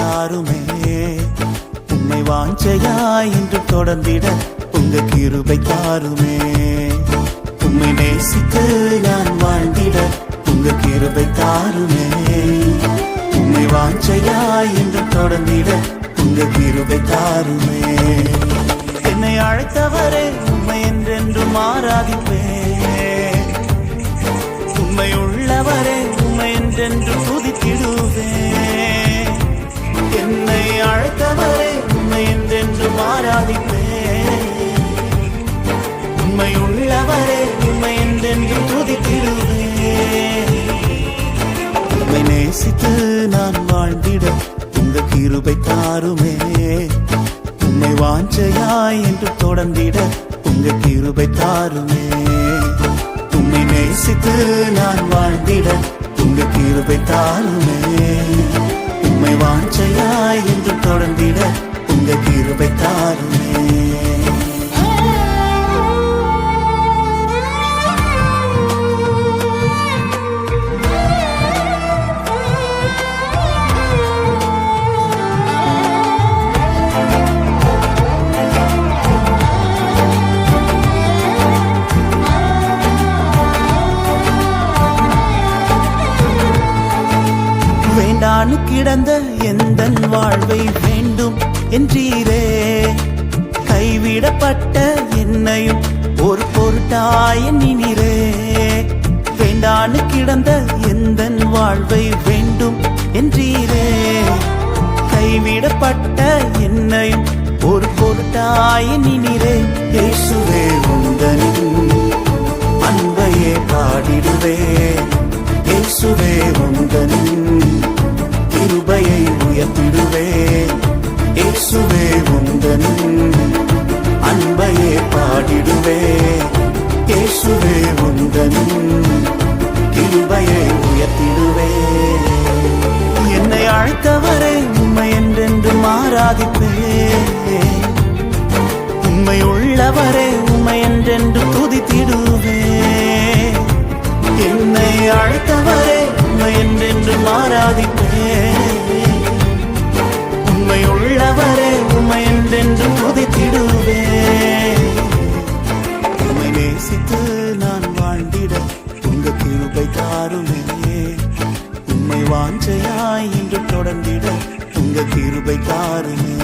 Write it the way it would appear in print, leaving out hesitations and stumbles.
தாருமே. உம்மை வாஞ்சையாய் இன்று தொடர்ந்திட உங்க கிருபை தாருமே. உம்மை நேசித்து நான் வாழ்ந்திட உங்க கிருபை தாருமே. உம்மை வாஞ்சையாய் இன்று தொடர்ந்திட உங்க கிருபை தாருமே. என்னை அழைத்தவரே உம்மை என்றென்றும் ஆராதிப்பேன். உம்மை உள்ளவரே உம்மை என்றென்று துதித்திடுவேன். என்னை அழைத்தவரே உம்மை என்றென்றும் ஆராதிப்பேன். உம்மை உள்ளவரே உம்மை என்றென்று துதித்திடுவேன். உம்மை நேசித்து நான் வாழ்ந்திட உங்க கிருபை தாருமே. உம்மை வாஞ்சையாய் என்று தொடர்ந்திட உங்க கிருபை தாருமே. உம்மை நேசித்து நான் வாழ்ந்திட உங்க கிருபை தாருமே. உம்மை வாஞ்சையாய் என்று தொடர்ந்திட உங்க கிருபை தாருமே. வேண்டானு கிடந்த எந்தன் வாழ்வை வேண்டும் என்றீரே. கைவிடப்பட்ட என்னையும் ஒரு பொருட்டாய் எண்ணினீரே. வேண்டானு கிடந்த எந்தன் வாழ்வை வேண்டும் என்றீரே. கைவிடப்பட்ட என்னையும் ஒரு பொருட்டாய் எண்ணினீரே. இயேசுவே உந்தனின் அன்பையே பாடிடுவேன். இயேசுவே உந்தனின் கிருபையை உயர்த்திடுவேன். இயேசுவே உந்தனின் அன்பையே பாடிடுவேன். இயேசுவே உந்தனின் கிருபையை உயர்த்திடுவேன். என்னை அழைத்தவரை உம்மை என்றென்றும் ஆராதிப்பேன். உம்மை உள்ளவரை உம்மை என்றென்று துதித்திடுவேன். என்னை அழைத்தவரே உம்மை என்றென்றும் ஆராதிப்பேன். உம்மை உள்ளவரே உம்மை என்றென்றும் துதித்திடுவேன். உம்மை நேசித்து நான் வாழ்ந்திட உங்க கிருபை தாருமே. உம்மை வாஞ்சையாய் இன்று தொடர்ந்திட உங்க கிருபை தாருமே.